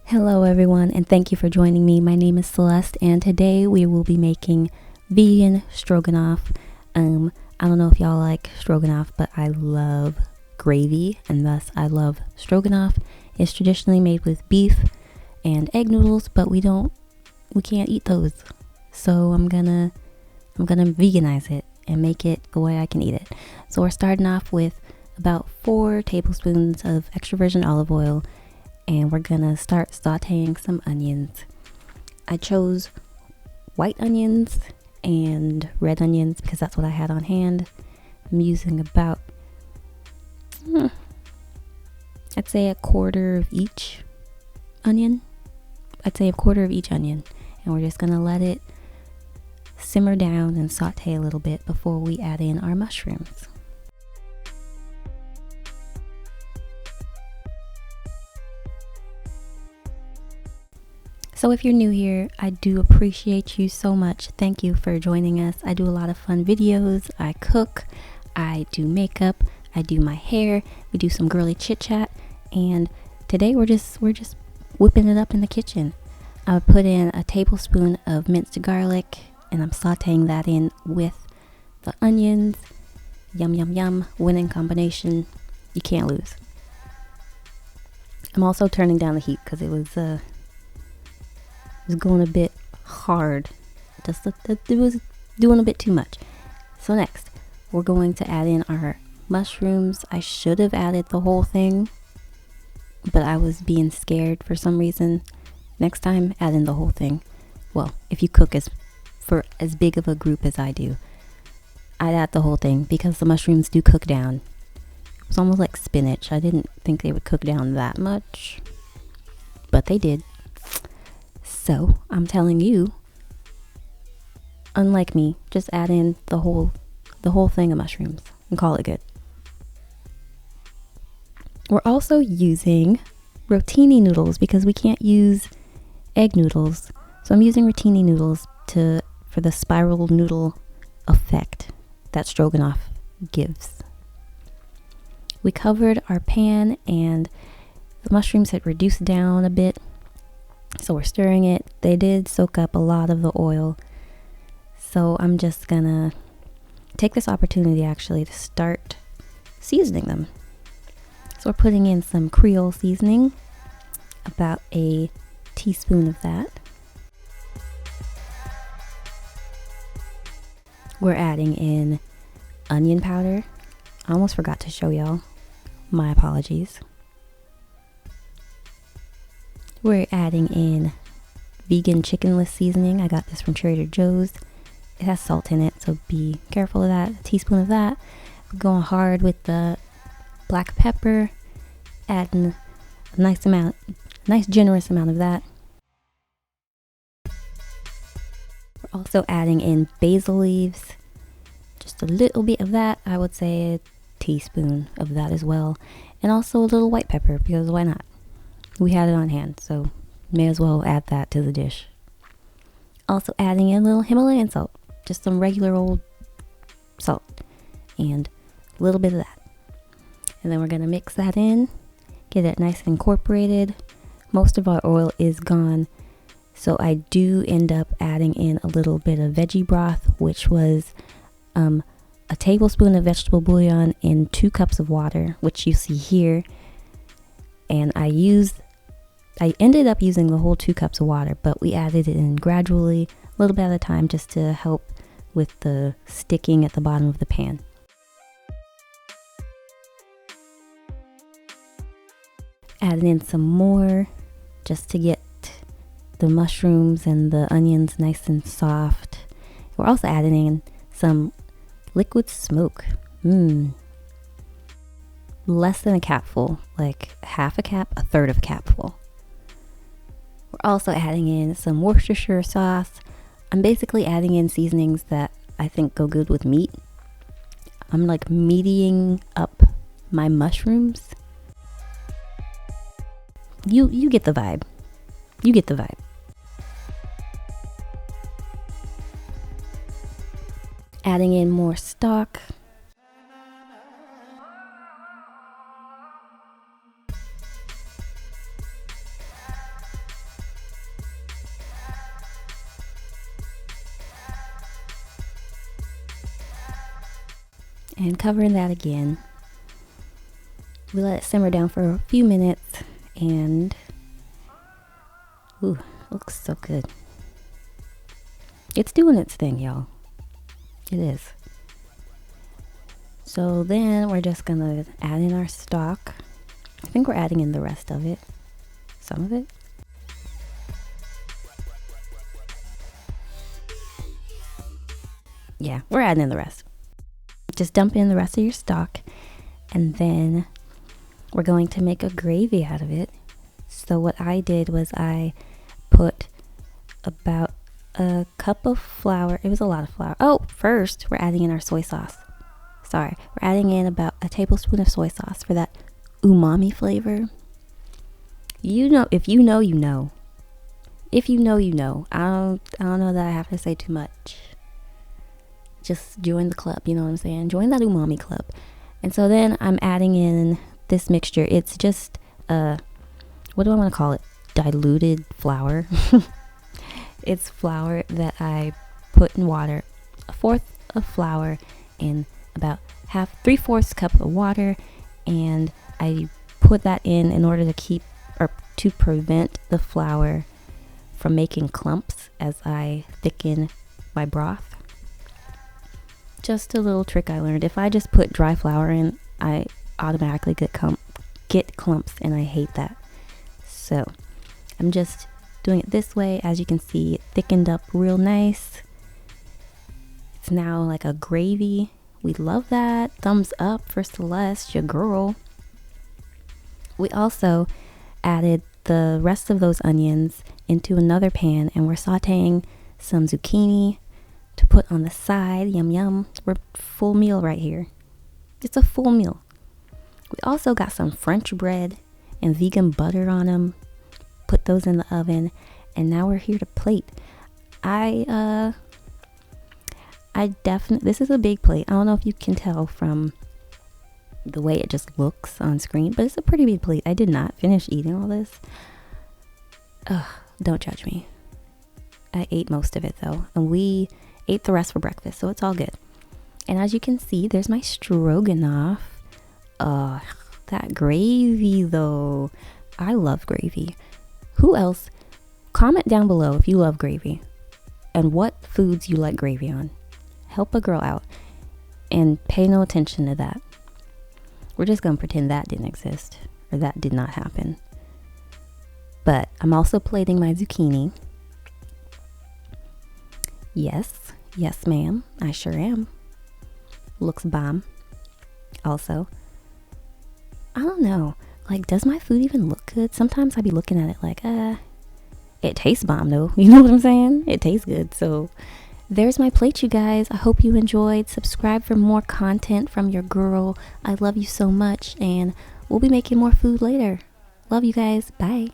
Hello everyone, and thank you for joining me. My name is Celeste, and today we will be making vegan stroganoff. I don't know if y'all like stroganoff, but I love gravy, and thus I love stroganoff. It's traditionally made with beef and egg noodles, but we can't eat those. So I'm gonna veganize it and make it the way I can eat it. So we're starting off with about 4 tablespoons of extra virgin olive oil, and we're gonna start sauteing some onions. I chose white onions and red onions because that's what I had on hand. I'm using about, I'd say a quarter of each onion. And we're just gonna let it simmer down and saute a little bit before we add in our mushrooms. So if you're new here, I do appreciate you so much. Thank you for joining us. I do a lot of fun videos. I cook, I do makeup, I do my hair, we do some girly chit chat, and today we're just whipping it up in the kitchen. I put in a tablespoon of minced garlic, and I'm sauteing that in with the onions. Yum, yum, yum. Winning combination. You can't lose. I'm also turning down the heat because it was going a bit hard. It was doing a bit too much. So next, we're going to add in our mushrooms. I should have added the whole thing, but I was being scared for some reason. Next time, add in the whole thing. Well, if you cook for as big of a group as I do, I'd add the whole thing because the mushrooms do cook down. It was almost like spinach. I didn't think they would cook down that much, but they did. So I'm telling you, unlike me, just add in the whole thing of mushrooms and call it good. We're also using Rotini noodles because we can't use egg noodles. So I'm using Rotini noodles for the spiral noodle effect that stroganoff gives. We covered our pan and the mushrooms had reduced down a bit. So we're stirring it. They did soak up a lot of the oil. So I'm just gonna take this opportunity actually to start seasoning them. So we're putting in some creole seasoning, about a teaspoon of that. We're adding in onion powder. I almost forgot to show y'all. My apologies. We're adding in vegan chickenless seasoning. I got this from Trader Joe's. It has salt in it, so be careful of that. A teaspoon of that. We're going hard with the black pepper, adding a nice generous amount of that. We're also adding in basil leaves, just a little bit of that. I would say a teaspoon of that as well, and also a little white pepper because why not? We had it on hand, so may as well add that to the dish. Also adding in a little Himalayan salt, just some regular old salt, and a little bit of that. And then we're gonna mix that in, get it nice and incorporated. Most of our oil is gone, so I do end up adding in a little bit of veggie broth, which was a tablespoon of vegetable bouillon in 2 cups of water, which you see here. And I ended up using the whole 2 cups of water, but we added it in gradually, a little bit at a time, just to help with the sticking at the bottom of the pan. Adding in some more, just to get the mushrooms and the onions nice and soft. We're also adding in some liquid smoke. Less than a capful, like half a cap, a third of a capful. We're also adding in some Worcestershire sauce. I'm basically adding in seasonings that I think go good with meat. I'm like meatying up my mushrooms. You get the vibe. You get the vibe. Adding in more stock. and covering that again. We let it simmer down for a few minutes, and ooh, looks so good. It's doing its thing, y'all. It is. So then we're just gonna add in our stock. I think we're adding in the rest of it. Some of it. Yeah, we're adding in the rest. Just dump in the rest of your stock, and then we're going to make a gravy out of it. So what I did was I put about a cup of flour. It was a lot of flour. Oh, first we're adding in our soy sauce. Sorry, we're adding in about a tablespoon of soy sauce for that umami flavor. You know, if you know, you know. If you know, you know. I don't know that I have to say too much. Just join the club, you know what I'm saying? Join that umami club. And so then I'm adding in this mixture. It's just what do I want to call it? Diluted flour. It's flour that I put in water. 1/4 of flour in about 3/4 cup of water, and I put that in order to keep or to prevent the flour from making clumps as I thicken my broth. Just a little trick I learned. If I just put dry flour in, I automatically get clumps, and I hate that. So I'm just doing it this way. As you can see, it thickened up real nice. It's now like a gravy. We love that. Thumbs up for Celeste, your girl. We also added the rest of those onions into another pan, and we're sauteing some zucchini to put on the side. Yum yum. We're full meal right here. It's a full meal. We also got some French bread and vegan butter on them. Put those in the oven, and now we're here to plate. I definitely, this is a big plate. I don't know if you can tell from the way it just looks on screen, but it's a pretty big plate. I did not finish eating all this. Ugh, don't judge me. I ate most of it though, and we ate the rest for breakfast, so it's all good. And as you can see, there's my stroganoff. That gravy though. I love gravy. Who else? Comment down below if you love gravy and what foods you like gravy on. Help a girl out and pay no attention to that. We're just gonna pretend that didn't exist or that did not happen. But I'm also plating my zucchini. Yes, ma'am, I sure am. Looks bomb. Also, I don't know, like, does my food even look good? Sometimes I be looking at it like, it tastes bomb though. You know what I'm saying? It tastes good. So there's my plate, you guys. I hope you enjoyed. Subscribe for more content from your girl. I love you so much, and we'll be making more food later. Love you guys. Bye.